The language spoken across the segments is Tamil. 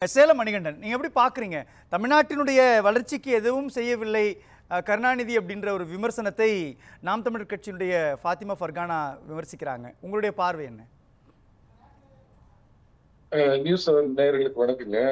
சேலம் மணிகண்டன், நீங்க எப்படி பாக்குறீங்க? தமிழ்நாட்டினுடைய வளர்ச்சிக்கு எதுவும் செய்யவில்லை கருணாநிதி அப்படின்ற ஒரு விமர்சனத்தை நாம் தமிழர் கட்சியினுடைய ஃபாத்திமா ஃபர்கானா விமர்சிக்கிறாங்க. உங்களுடைய பார்வை என்ன? நியூஸ் நேயர்களுக்கு வணக்கங்க.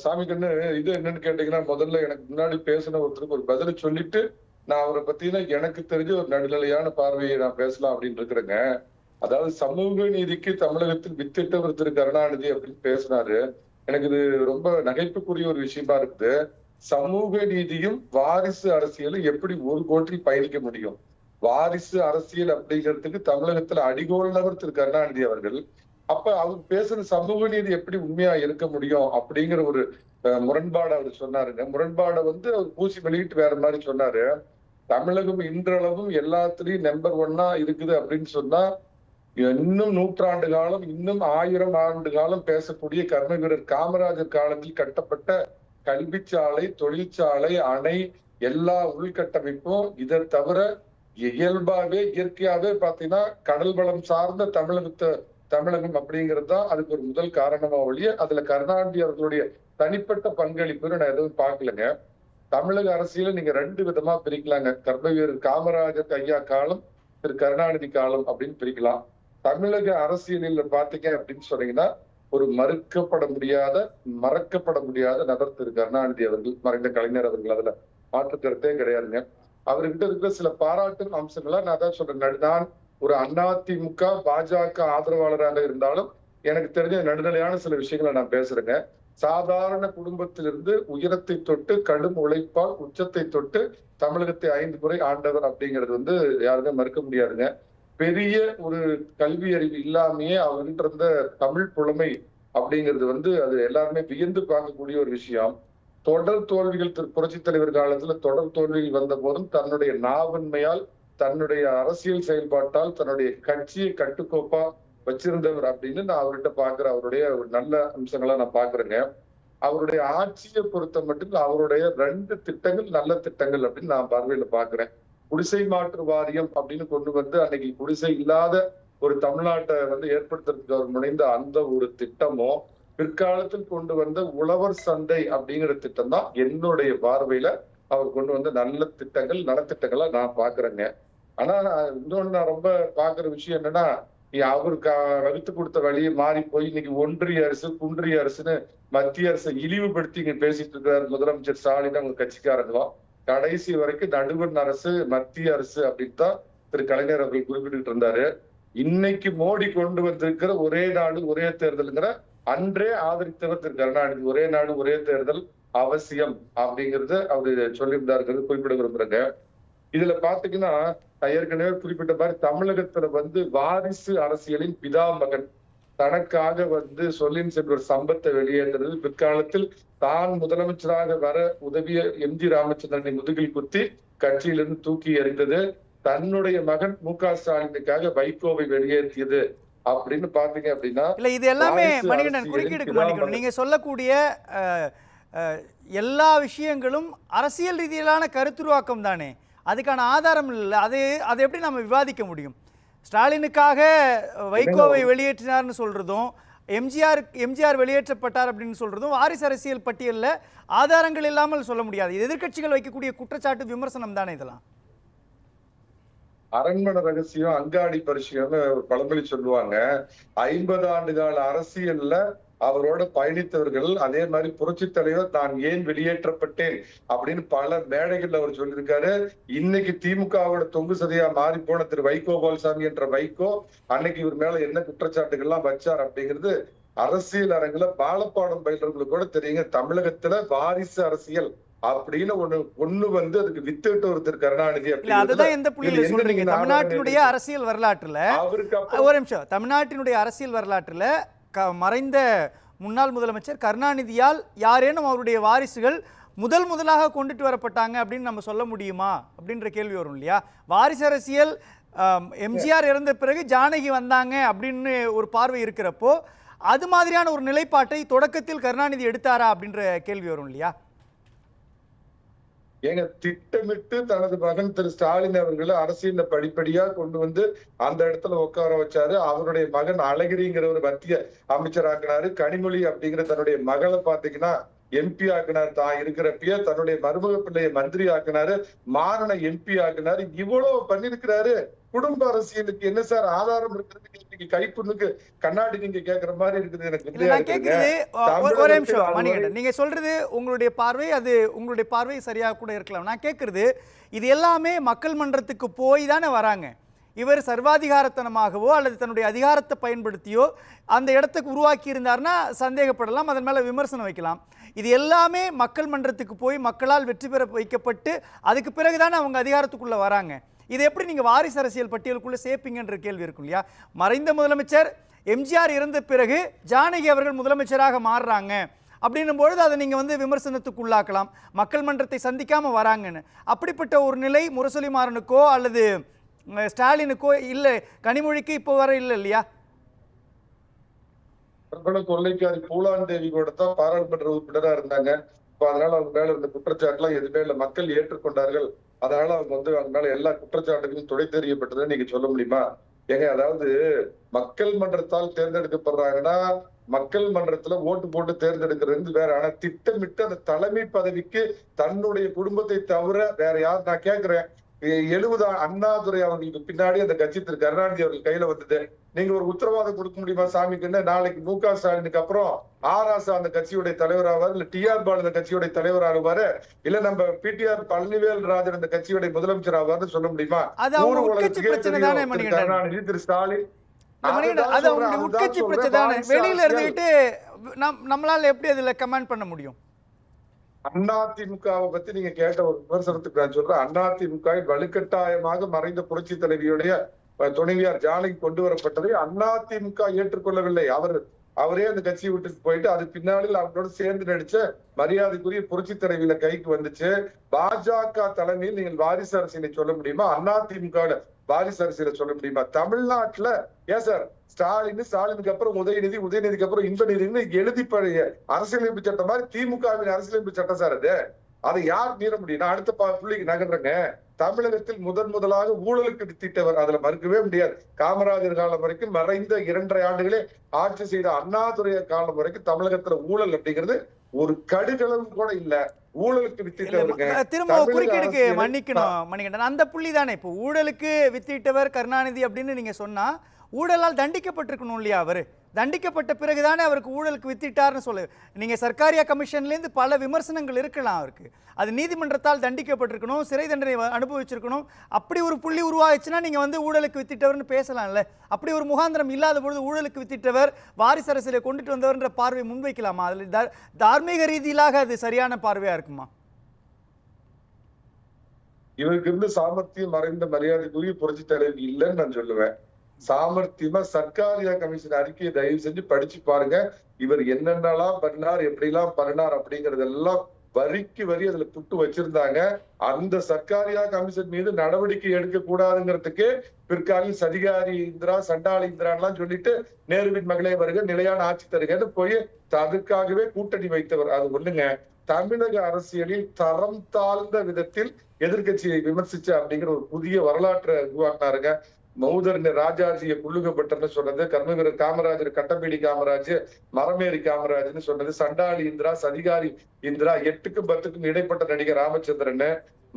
சாமி கண்ணு, இது என்னன்னு கேட்டீங்கன்னா, முதல்ல எனக்கு முன்னாடி பேசின ஒருத்தருக்கு ஒரு பதில சொல்லிட்டு நான் அவரை பத்தின எனக்கு தெரிஞ்ச ஒரு நடுநிலையான பார்வையை நான் பேசலாம் அப்படின்னு இருக்கிறேங்க. அதாவது சமூக நீதிக்கு தமிழகத்தில் வித்திட்டவர் திரு கருணாநிதி அப்படின்னு பேசினாரு. எனக்கு இது ரொம்ப நகைப்புக்குரிய ஒரு விஷயமா இருக்குது. சமூக நீதியும் வாரிசு அரசியலும் எப்படி ஒரு கோட்டில் பயணிக்க முடியும்? வாரிசு அரசியல் அப்படிங்கிறதுக்கு தமிழகத்துல அடிகோலினவர் திரு கருணாநிதி அவர்கள். அப்ப அவர் பேசுற சமூக நீதி எப்படி உண்மையா இருக்க முடியும் அப்படிங்கிற ஒரு முரண்பாடு அவர் சொன்னாருங்க. முரண்பாடை அவர் பூசி வெளியிட்டு வேற மாதிரி சொன்னாரு. தமிழகம் இன்றளவும் எல்லாத்துலயும் நம்பர் 1 இருக்குது அப்படின்னு சொன்னா, இன்னும் 100 ஆண்டு காலம், இன்னும் 1000 ஆண்டு காலம் பேசக்கூடிய கர்ம வீரர் காமராஜர் காலத்தில் கட்டப்பட்ட கல்விச்சாலை, தொழிற்சாலை, அணை, எல்லா உள்கட்டமைப்பும் இதை தவிர இயல்பாவே இயற்கையாவே பாத்தீங்கன்னா கடல் வளம் சார்ந்த தமிழகம் அப்படிங்கிறது தான் அதுக்கு ஒரு முதல் காரணமா ஒழிய அதுல கருணாநிதி அவர்களுடைய தனிப்பட்ட பங்களிப்புன்னு நான் எதுவும் பார்க்கலங்க. தமிழக அரசியல நீங்க 2 விதமா பிரிக்கலாங்க. கர்ம வீரர் காமராஜர் ஐயா காலம், திரு கருணாநிதி காலம் அப்படின்னு பிரிக்கலாம். தமிழக அரசியலில் பாத்தீங்க அப்படின்னு சொன்னீங்கன்னா, ஒரு மறுக்கப்பட முடியாத, மறக்கப்பட முடியாத நபர் திரு கருணாநிதி அவர்கள், மறைந்த கலைஞர் அவர்கள். அதுல மாற்று கருத்தே கிடையாதுங்க. அவர்கிட்ட இருக்கிற சில பாராட்டும் அம்சங்களா நான் தான் சொல்றேன். நான் ஒரு அதிமுக பாஜக ஆதரவாளராக இருந்தாலும் எனக்கு தெரிஞ்ச நடுநிலையான சில விஷயங்களை நான் பேசுறேங்க. சாதாரண குடும்பத்திலிருந்து உயரத்தை தொட்டு கடும் உழைப்பால் உச்சத்தை தொட்டு தமிழகத்தை 5 முறை ஆண்டவர் அப்படிங்கிறது யாருமே மறுக்க முடியாதுங்க. பெரிய ஒரு கல்வி அறிவு இல்லாமையே அவர்கிட்ட இருந்த தமிழ் புலமை அப்படிங்கிறது அது எல்லாருமே வியந்து பார்க்கக்கூடிய ஒரு விஷயம். தொடர் தோல்விகள் புரட்சி தலைவர் காலத்துல தொடர் தோல்விகள் வந்த போதும் தன்னுடைய நாவன்மையால், தன்னுடைய அரசியல் செயல்பாட்டால், தன்னுடைய கட்சியை கட்டுக்கோப்பா வச்சிருந்தவர் அப்படின்னு நான் அவர்கிட்ட பாக்குற அவருடைய ஒரு நல்ல அம்சங்களா நான் பாக்குறேங்க. அவருடைய ஆட்சியை பொறுத்த மட்டும் அவருடைய 2 திட்டங்கள் நல்ல திட்டங்கள் அப்படின்னு நான் பார்வையில பாக்குறேன். குடிசை மாற்று வாரியம் அப்படின்னு கொண்டு அன்னைக்கு குடிசை இல்லாத ஒரு தமிழ்நாட்டை ஏற்படுத்துறதுக்கு அவர் முனைந்த அந்த ஒரு திட்டமும், பிற்காலத்தில் கொண்டு வந்த உழவர் சந்தை அப்படிங்கிற திட்டம் தான் என்னுடைய பார்வையில அவர் கொண்டு வந்த நல்ல திட்டங்கள், நலத்திட்டங்களா நான் பாக்குறேங்க. ஆனா இன்னொன்னு நான் ரொம்ப பாக்குற விஷயம் என்னன்னா, அவருக்கு வகுத்து கொடுத்த வழியை மாறி போய் இன்னைக்கு ஒன்றிய அரசு, குன்றிய அரசுன்னு மத்திய அரசை இழிவுபடுத்தி இங்க பேசிட்டு இருக்கிறார் முதலமைச்சர் ஸ்டாலின் அவங்க கட்சிக்காரங்களும். கடைசி வரைக்கும் நடுவண் அரசு, மத்திய அரசு அப்படின்னு தான் திரு கலைஞர் அவர்கள் குறிப்பிட்டு இருந்தாரு. இன்னைக்கு மோடி கொண்டு வந்திருக்கிற ஒரே நாடு ஒரே தேர்தலுங்கிற அன்றே ஆதரித்தவர் திரு கருணாநிதி. ஒரே நாடு ஒரே தேர்தல் அவசியம் அப்படிங்கறத அவரு சொல்லியிருந்தாருங்கிறது குறிப்பிட விரும்புறேங்க. இதுல பாத்தீங்கன்னா, ஏற்கனவே குறிப்பிட்ட மாதிரி தமிழகத்துல வாரிசு அரசியலின் பிதாமகன் தனக்காக சொல்லின் செல்வர் சம்பத்தை வெளியேற்றது, பிற்காலத்தில் தான் முதலமைச்சராக வர உதவிய எம்.ஜி. ராமச்சந்திரனை முதுகில் குத்தி கட்சியிலிருந்து தூக்கி எறிந்தது, தன்னுடைய மகன் மு.க. ஸ்டாலினுக்காக வைகோவை வெளியேற்றியது அப்படின்னு பாத்தீங்க அப்படின்னா, இல்ல இது எல்லாமே மணிகண்டன் குறுக்கீடுக்கு மன்னிக்கணும். நீங்க சொல்லக்கூடிய எல்லா விஷயங்களும் அரசியல் ரீதியிலான கருத்துருவாக்கம் தானே, அதுக்கான ஆதாரம் இல்லை. அதை எப்படி நம்ம விவாதிக்க முடியும்? ஸ்டாலினுக்காக வைகோவை வெளியேற்றினார்னு சொல்றதும், எம்ஜிஆர் வெளியேற்றப்பட்டார் அப்படின்னு சொல்றதும் வாரிசு அரசியல் பட்டியலில் ஆதாரங்கள் இல்லாமல் சொல்ல முடியாது. எதிர்கட்சிகள் வைக்கக்கூடிய குற்றச்சாட்டு, விமர்சனம் தானே இதெல்லாம். அரண்மனை ரகசியம் அங்காடி பரிசயம்னு ஒரு பழமொழி சொல்லுவாங்க. 50 ஆண்டு கால அரசியல்ல அவரோட பயணித்தவர்கள் அதே மாதிரி புரட்சி தலைவர் நான் ஏன் வெளியேற்றப்பட்டேன் அப்படின்னு பல மேடைகள்ல அவர் சொல்லியிருக்காரு. இன்னைக்கு திமுகவோட தொங்கு சதையா மாறி போன திரு வைகோபால்சாமி என்ற வைகோ அன்னைக்கு இவர் மேல என்ன குற்றச்சாட்டுகள்லாம் வச்சார் அப்படிங்கிறது அரசியல் அரங்குல பாலப்பாடம் பயிலர்களுக்கு கூட தெரியுங்க. தமிழகத்துல வாரிசு அரசியல் அப்படின்னு ஒண்ணு அதுக்கு வித்துட்டு ஒருத்தர் கருணாநிதி. அதுதான் எந்த புள்ளியில சொல்றீங்க? தமிழ்நாட்டினுடைய அரசியல் வரலாற்றுல ஒரு நிமிஷம், தமிழ்நாட்டினுடைய அரசியல் வரலாற்றுல மறைந்த முன்னாள் முதலமைச்சர் கருணாநிதியால் யாரேனும் அவருடைய வாரிசுகள் முதலாக கொண்டுட்டு வரப்பட்டாங்க அப்படின்னு நம்ம சொல்ல முடியுமா அப்படின்ற கேள்வி வரும் இல்லையா? வாரிசு அரசியல் எம்ஜிஆர் இறந்த பிறகு ஜானகி வந்தாங்க அப்படின்னு ஒரு பார்வை இருக்கிறப்போ, அது மாதிரியான ஒரு நிலைப்பாட்டை தொடக்கத்தில் கருணாநிதி எடுத்தாரா அப்படின்ற கேள்வி வரும் இல்லையா? ஏங்க திட்டமிட்டு தனது மகன் திரு ஸ்டாலின் அவர்களை அரசியல்ல படிப்படியா கொண்டு வந்து அந்த இடத்துல உட்கார வச்சாரு. அவருடைய மகன் அழகிரிங்கிற ஒரு மத்திய அமைச்சர் ஆக்கினாரு. கனிமொழி அப்படிங்கிற தன்னுடைய மகளை பாத்தீங்கன்னா MP ஆக்கினார். தான் இருக்கிறப்பயே தன்னுடைய மருமக பிள்ளைய மந்திரி ஆக்கினாரு. மாறனை MP ஆக்கினாரு. இவ்வளவு பண்ணிருக்கிறாரு. குடும்ப அரசியலுக்கு என்ன சார் ஆதாரம் இருக்கிறது? கைப்புண்ணுக்கு கண்ணாடி நீங்க கேக்குற மாதிரி இருக்குது. எனக்கு நான் கேக்குறது ஒரே நிமிஷம் மணிகண்டன், நீங்க சொல்றது உங்களுடைய பார்வை, அது உங்களுடைய பார்வை சரியாக கூட இருக்கலாம். நான் கேட்கறது இது எல்லாமே மக்கள் மன்றத்துக்கு போய் தானே வராங்க. இவர் சர்வாதிகாரத்தனமாகவோ அல்லது தன்னுடைய அதிகாரத்தை பயன்படுத்தியோ அந்த இடத்துக்கு உருவாக்கி இருந்தார்னா சந்தேகப்படலாம், அதன் மேல விமர்சனம் வைக்கலாம். இது எல்லாமே மக்கள் மன்றத்துக்கு போய் மக்களால் வெற்றி பெற வைக்கப்பட்டு அதுக்கு பிறகுதானே அவங்க அதிகாரத்துக்குள்ள வராங்க. இது எப்படி நீங்க வாரிசு அரசியல் பட்டியலுக்குள்ள சேர்ப்பீங்கன்ற கேள்வி இருக்கும் இல்லையா? மறைந்த முதலமைச்சர் எம்ஜிஆர் இறந்த பிறகு ஜானகி அவர்கள் முதலமைச்சராக மாறுறாங்க அப்படின்னும் பொழுது அதை நீங்க வந்து விமர்சனத்துக்கு உள்ளாக்கலாம். மக்கள் மன்றத்தை சந்திக்காம வராங்கன்னு. அப்படிப்பட்ட ஒரு நிலை முரசொலி மாறனுக்கோ அல்லது ஸ்டாலினுக்கோ இல்ல, கனிமொழிக்கு இப்போ வர இல்லை இல்லையா? பிரபல கொள்ளைக்காரி பூலான் தேவி கூட தான் பாராளுமன்ற உறுப்பினரா இருந்தாங்க. இப்ப அதனால அவங்க மேல இருந்த குற்றச்சாட்டுலாம் எதுவுமே இல்ல, மக்கள் ஏற்றுக்கொண்டார்கள். அதனால அவங்க வந்து அவங்க மேல எல்லா குற்றச்சாட்டுகளும் துடை தெரியப்பட்டதுன்னு நீங்க சொல்ல முடியுமா? ஏங்க, அதாவது மக்கள் மன்றத்தால் தேர்ந்தெடுக்கப்படுறாங்கன்னா மக்கள் மன்றத்துல ஓட்டு போட்டு தேர்ந்தெடுக்கிறது வேற. ஆனா திட்டமிட்டு அந்த தலைமை பதவிக்கு தன்னுடைய குடும்பத்தை தவிர வேற யார், நான் கேட்கிறேன், 70 அண்ணாதுரை அவர்களுக்கு பின்னாடி அந்த கட்சி திரு கருணாநிதி அவர்கள் கையில வந்தது. நீங்க ஒரு உத்தரவாதம் கொடுக்க முடியுமா சாமிக்குன்னு? நாளைக்கு MK ஸ்டாலினுக்கு அப்புறம் ஆராசா அந்த கட்சியுடைய தலைவர் ஆவார், இல்ல TR பாலு அந்த கட்சியுடைய தலைவர் ஆவாரு, இல்ல நம்ம PTR பழனிவேல் ராஜன் அந்த கட்சியுடைய முதலமைச்சர் ஆவார்னு சொல்ல முடியுமா? ஊர் உலகத்துக்கே தெரியும் கருணாநிதி திரு ஸ்டாலின். உட்கட்சி பிரச்சனை தானே, வெளியில இருந்துகிட்டு நம்மளால எப்படி அதுல கமெண்ட் பண்ண முடியும்? அதிமுகவை பத்தி நீங்க கேட்ட ஒரு விமர்சனத்துக்கு நான் சொல்றேன். அதிமுக வலுக்கட்டாயமாக மறைந்த புரட்சி தலைவியுடைய துணைவியார் ஜானகி கொண்டு வரப்பட்டதை அதிமுக ஏற்றுக்கொள்ளவில்லை. அவரே அந்த கட்சியை விட்டு போயிட்டு அது பின்னாளில் அவங்களோட சேர்ந்து நடிச்ச மரியாதைக்குரிய புரட்சி தலைவியில கைக்கு வந்துச்சு. பாஜக தலைமையில் நீங்கள் வாரிசு அரசியலை சொல்ல முடியுமா? அதிமுக வாரிசு அரசியலை சொல்ல முடியுமா? தமிழ்நாட்டுல ஏன் சார் ஸ்டாலினுக்கு அப்புறம் உதயநிதிக்கு அப்புறம் இன்பநிதினு எழுதி பழைய அரசியலமைப்பு சட்டம் மாதிரி திமுகவின் அரசியலமைப்பு சட்டம் சார் அது. அதை யார் மீற முடியும்? நான் அடுத்த புள்ளிக்கு நகர்றேங்க. தமிழகத்தில் முதலாக ஊழலுக்கு வித்திட்டவர், அதுல மறுக்கவே முடியாது. காமராஜர் காலம் வரைக்கும் மறைந்த 2.5 ஆண்டுகளே ஆட்சி செய்த அண்ணாதுரை காலம் வரைக்கும் தமிழகத்துல ஊழல் அப்படிங்கிறது ஒரு கடுகளவு கூட இல்ல. ஊழலுக்கு வித்திட்டவருங்க. திரும்ப குறுக்கீடுக்கு மன்னிக்கணும் மணிகண்டன், அந்த புள்ளி தானே இப்போ ஊழலுக்கு வித்திட்டவர் கருணாநிதி அப்படின்னு நீங்க சொன்னா ஊழலால் தண்டிக்கப்பட்டிருக்கணும் இல்லையா? அவரு தண்டிக்கப்பட்ட பிறகுதானே அவருக்கு ஊழலுக்கு வித்திட்டார்னு சொல்லு. நீங்க சர்க்காரியா கமிஷன்லேருந்து பல விமர்சனங்கள் இருக்கலாம் அவருக்கு, அது நீதிமன்றத்தால் தண்டிக்கப்பட்டிருக்கணும், சிறை தண்டனை அனுபவிச்சிருக்கணும். அப்படி ஒரு புள்ளி உருவாச்சுன்னா நீங்க வந்து ஊழலுக்கு வித்திட்டவர்னு பேசலாம்ல. அப்படி ஒரு முகாந்திரம் இல்லாத பொழுது ஊழலுக்கு வித்திட்டவர் வாரிசு அரசியலை கொண்டுட்டு வந்தவர்ன்ற பார்வை முன்வைக்கலாமா? அதுல தார்மீக ரீதியிலாக அது சரியான பார்வையா இருக்குமா? இவருக்கு இருந்து சாமர்த்தியம் மறைந்த மரியாதைக்குரிய புரட்சி தலைவி இல்லைன்னு நான் சொல்லுவேன். சாமர்த்தியமா சர்க்காரியா கமிஷன் அறிக்கையை தயவு செஞ்சு படிச்சு பாருங்க. இவர் என்னென்னலாம் பண்ணார், எப்படிலாம் பண்ணார் அப்படிங்கறதெல்லாம் வரிக்கு வரி அதுல புட்டு வச்சிருந்தாங்க. அந்த சர்க்காரியா கமிஷன் மீது நடவடிக்கை எடுக்க கூடாதுங்கிறதுக்கு பிற்காலில் சதிகாரி இந்திரா, சண்டாளி இந்திரான்லாம் சொல்லிட்டு நேருவின் மகளே வருக, நிலையான ஆட்சி தருகன்னு போய் அதுக்காகவே கூட்டணி வைத்தவர். அது ஒண்ணுங்க. தமிழக அரசியலில் தரம் தாழ்ந்த விதத்தில் எதிர்கட்சியை விமர்சிச்ச அப்படிங்கிற ஒரு புதிய வரலாற்றை உருவாக்குனாருங்க. மௌதர்னு ராஜாஜியை புள்ளுகப்பட்டன்னு சொன்னது, கர்ம வீரர் காமராஜர் கட்டப்பீடி காமராஜ், மரமேரி காமராஜ்னு சொன்னது, சண்டாளி இந்திரா, சதிகாரி இந்திரா, 8க்கும் 10க்கும் இடைப்பட்ட நடிகர் ராமச்சந்திரன்,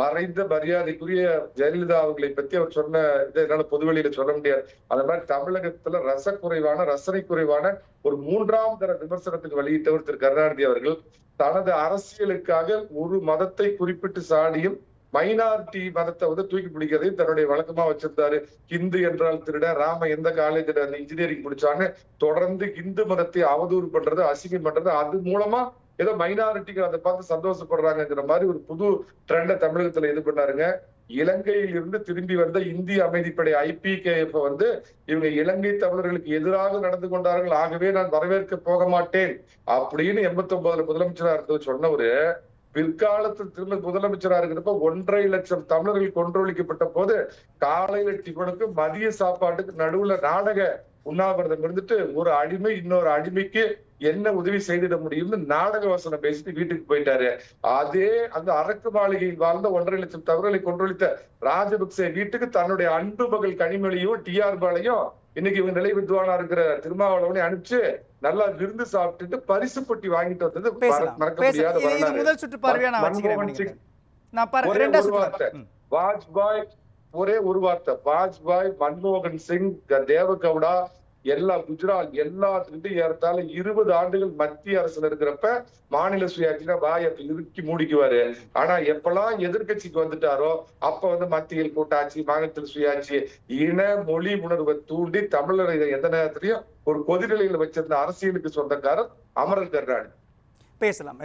மறைந்த மரியாதைக்குரிய ஜெயலலிதா அவர்களை பத்தி அவர் சொன்ன இதை என்னால பொதுவெளியில சொல்ல முடியாது. அந்த மாதிரி தமிழகத்துல ரசனை குறைவான ஒரு 3ஆம் தர விமர்சனத்துக்கு வெளியிட்டவர் திரு கருணாநிதி அவர்கள் தனது அரசியலுக்காக ஒரு மதத்தை குறிப்பிட்டு சாடியும் மைனாரிட்டி மதத்தை வந்து தூக்கி பிடிக்கிறதையும் தன்னுடைய வழக்கமா வச்சிருந்தாரு. ஹிந்து என்றால் திருட, ராம எந்த காலேஜ்ல இன்ஜினியரிங் முடிச்சான்னு தொடர்ந்து இந்து மதத்தை அவதூறு பண்றது, அசிங்கம் பண்றது, அது மூலமா ஏதோ மைனாரிட்டிக்கு அதை பார்த்து சந்தோஷப்படுறாங்கிற மாதிரி ஒரு புது ட்ரெண்ட தமிழகத்துல இது பண்ணாருங்க. இலங்கையில் இருந்து திரும்பி வந்த இந்திய அமைதிப்படை IPKF வந்து இவங்க இலங்கை தமிழர்களுக்கு எதிராக நடந்து கொண்டார்கள், ஆகவே நான் வரவேற்க போக மாட்டேன் அப்படின்னு 89 முதலமைச்சரா இருந்தது சொன்னவரு பிற்காலத்தில் திரும்ப முதலமைச்சரா இருக்கிறப்ப 1.5 லட்சம் தமிழர்கள் கொன்றொழிக்கப்பட்ட போது காலையில டிஃபனுக்கு மதிய சாப்பாட்டுக்கு நடுவுல நாடக உண்ணாவிரதம் இருந்துட்டு ஒரு அடிமை இன்னொரு அடிமைக்கு என்ன உதவி செய்திட முடியும்னு நாடக வசனம் பேசிட்டு வீட்டுக்கு போயிட்டாரு. அதே அந்த அரக்கு மாளிகையில் வாழ்ந்த 1.5 லட்சம் தவறுகளை கொன்றொழித்த ராஜபக்சே வீட்டுக்கு தன்னுடைய அன்பு மகள் கனிமொழியும் டிஆர் பாலையும் இன்னைக்கு இவங்க நிலை வித்வானா இருக்கிற திருமாவளவனை அனுப்பிச்சு நல்லா விருந்து சாப்பிட்டுட்டு பரிசு பொட்டி வாங்கிட்டு வந்தது மறக்க முடியாத வரலாறு. முதல் சுற்று பார்வையா நான் வச்சுக்கிறேன். வாஜ்பாய் ஒரே ஒரு வார்த்தை, வாஜ்பாய், மன்மோகன் சிங், தேவகவுடா, எல்லா குஜராத் எல்லாத்துக்கிட்டும் ஏறத்தால 20 ஆண்டுகள் மத்திய அரசுல இருக்கிறப்ப மாநில சுயாட்சினா வாயை இறுக்கி மூடிக்குவாரு. ஆனா எப்பெல்லாம் எதிர்கட்சிக்கு வந்துட்டாரோ அப்ப மத்தியில் கூட்டாட்சி, மாநிலத்தில் சுயாட்சி, இன மொழி உணர்வை தூண்டி தமிழரை எந்த நேரத்திலையும் ஒரு கொதிநிலையில வச்சிருந்த அரசியலுக்கு சொந்தக்காரர் அமரர் கருணாநிதி. பேசலாம்.